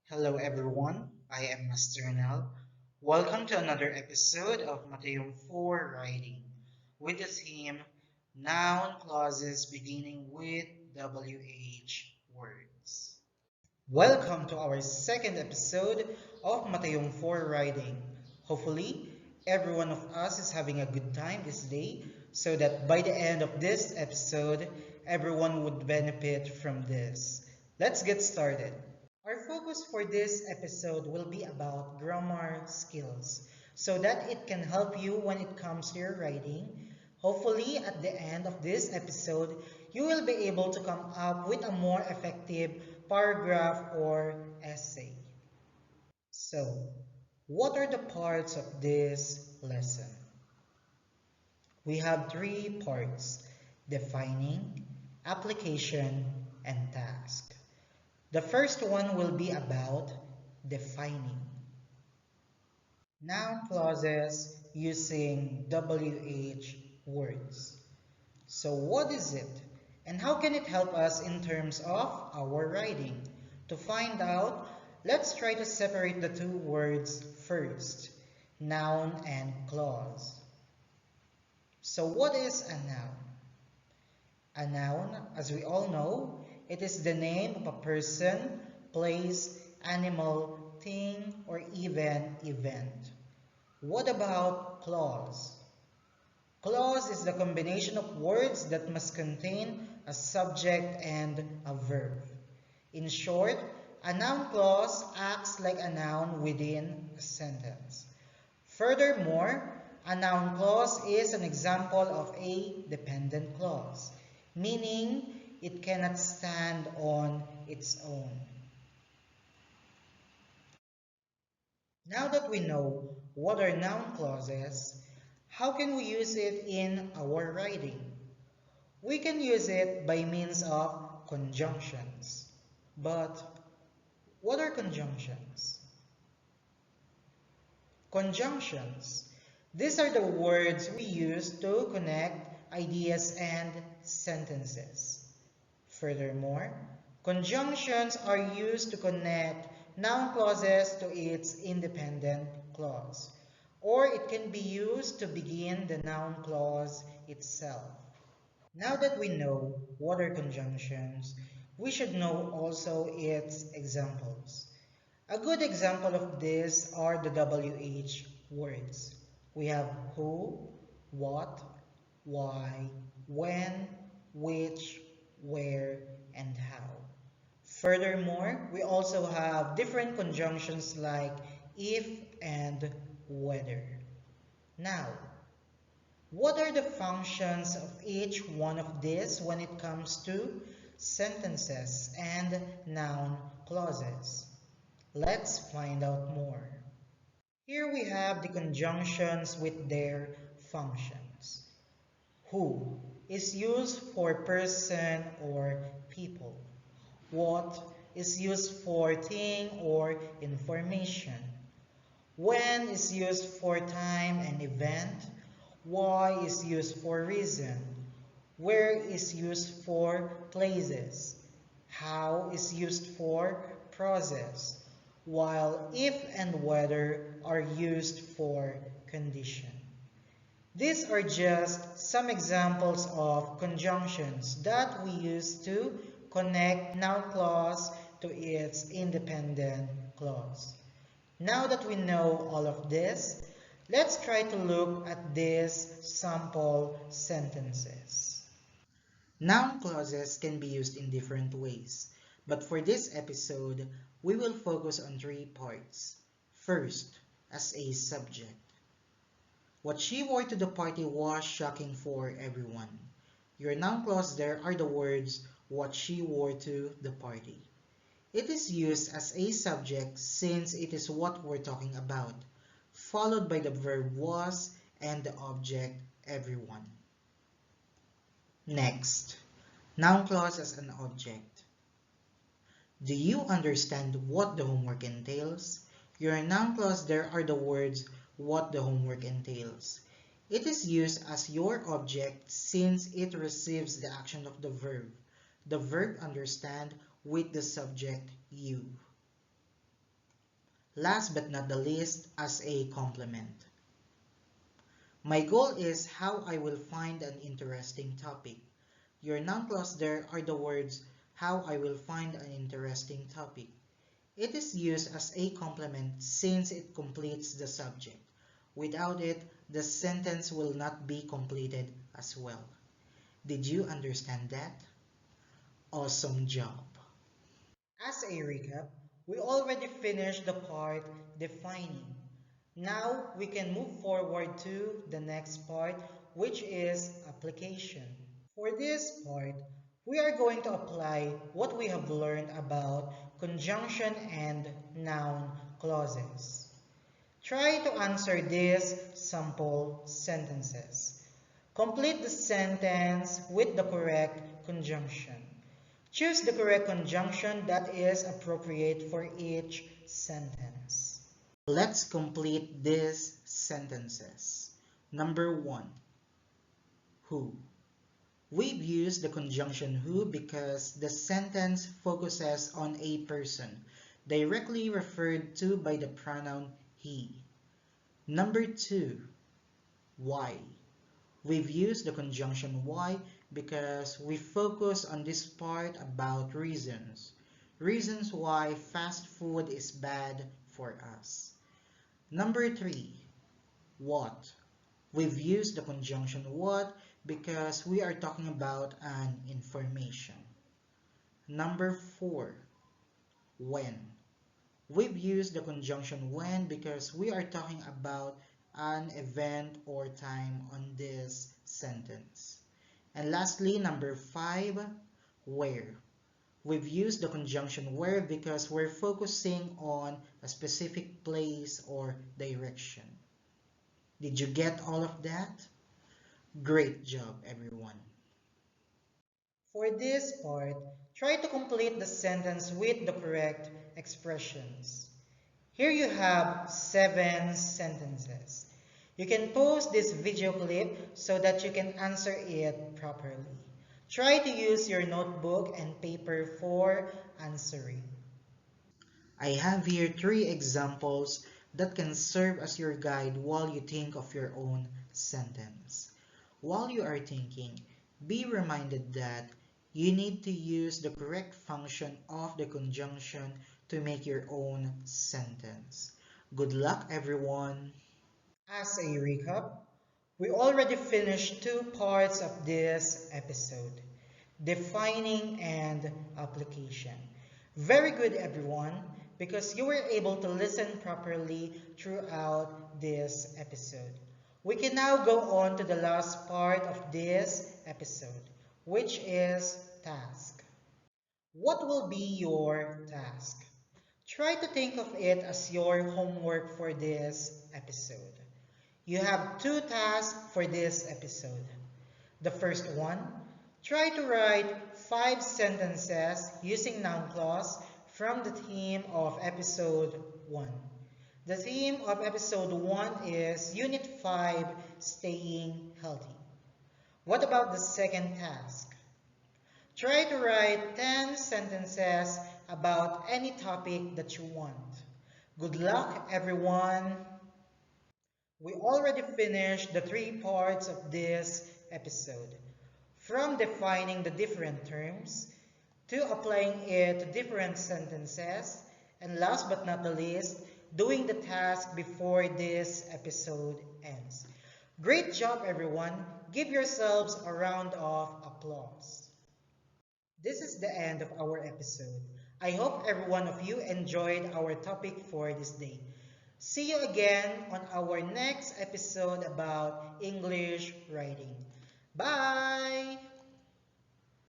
Hello everyone, I am Master Nell. Welcome to another episode of Mateum 4 Writing with the theme Noun Clauses Beginning with WH Words. Welcome to our second episode of Mateum 4 Writing. Hopefully, every one of us is having a good time this day so that by the end of this episode, everyone would benefit from this. Let's get started. Our focus for this episode will be about grammar skills so that it can help you when it comes to your writing. Hopefully, at the end of this episode, you will be able to come up with a more effective paragraph or essay. So, what are the parts of this lesson? We have three parts: defining, application, and task. The first one will be about defining. Noun clauses using WH words. So what is it? And how can it help us in terms of our writing? To find out, let's try to separate the two words first, noun and clause. So what is a noun? A noun, as we all know, it is the name of a person, place, animal, thing, or even event. What about clause? Clause is the combination of words that must contain a subject and a verb. In short, a noun clause acts like a noun within a sentence. Furthermore, a noun clause is an example of a dependent clause, meaning it cannot stand on its own. Now that we know what are noun clauses, how can we use it in our writing? We can use it by means of conjunctions. But what are conjunctions? Conjunctions. These are the words we use to connect ideas and sentences. Furthermore, conjunctions are used to connect noun clauses to its independent clause, or it can be used to begin the noun clause itself. Now that we know what are conjunctions, we should know also its examples. A good example of this are the WH words. We have who, what, why, when, which, where, and how. Furthermore, we also have different conjunctions like if and whether. Now, what are the functions of each one of these when it comes to sentences and noun clauses? Let's find out more. Here we have the conjunctions with their functions. Who is used for person or people. What is used for thing or information. When is used for time and event. Why is used for reason. Where is used for places. How is used for process. While if and whether are used for condition. These are just some examples of conjunctions that we use to connect noun clause to its independent clause. Now that we know all of this, let's try to look at these sample sentences. Noun clauses can be used in different ways, but for this episode, we will focus on three parts. First, as a subject. What she wore to the party was shocking for everyone. Your noun clause there are the words what she wore to the party. It is used as a subject since it is what we're talking about, followed by the verb was and the object everyone. Next, noun clause as an object. Do you understand what the homework entails? Your noun clause there are the words what the homework entails. It is used as your object since it receives the action of the verb understand with the subject you. Last but not the least, as a complement. My goal is how I will find an interesting topic. Your noun clause there are the words how I will find an interesting topic. It is used as a complement since it completes the subject. Without it, the sentence will not be completed as well. Did you understand that? Awesome job! As a recap, we already finished the part defining. Now we can move forward to the next part, which is application. For this part, we are going to apply what we have learned about conjunction and noun clauses. Try to answer these sample sentences. Complete the sentence with the correct conjunction. Choose the correct conjunction that is appropriate for each sentence. Let's complete these sentences. Number 1. Who? We've used the conjunction who because the sentence focuses on a person, directly referred to by the pronoun he. Number 2. Why? We've used the conjunction why because we focus on this part about reasons. Reasons why fast food is bad for us. Number 3. What? We've used the conjunction what because we are talking about an information. Number 4. When? We've used the conjunction when because we are talking about an event or time on this sentence. And lastly, number 5, where? We've used the conjunction where because we're focusing on a specific place or direction. Did you get all of that? Great job, everyone. For this part, try to complete the sentence with the correct expressions. Here you have 7 sentences. You can pause this video clip so that you can answer it properly. Try to use your notebook and paper for answering. I have here 3 examples that can serve as your guide while you think of your own sentence. While you are thinking, be reminded that you need to use the correct function of the conjunction to make your own sentence. Good luck, everyone! As a recap, we already finished 2 parts of this episode, defining and application. Very good, everyone, because you were able to listen properly throughout this episode. We can now go on to the last part of this episode, which is task. What will be your task? Try to think of it as your homework for this episode. You have 2 tasks for this episode. The first one, try to write 5 sentences using noun clause from the theme of episode 1. The theme of episode 1 is Unit 5, Staying Healthy. What about the second task? Try to write 10 sentences about any topic that you want. Good luck, everyone! We already finished the 3 parts of this episode, from defining the different terms, to applying it to different sentences, and last but not the least, doing the task before this episode ends. Great job, everyone! Give yourselves a round of applause. This is the end of our episode. I hope every one of you enjoyed our topic for this day. See you again on our next episode about English writing. Bye!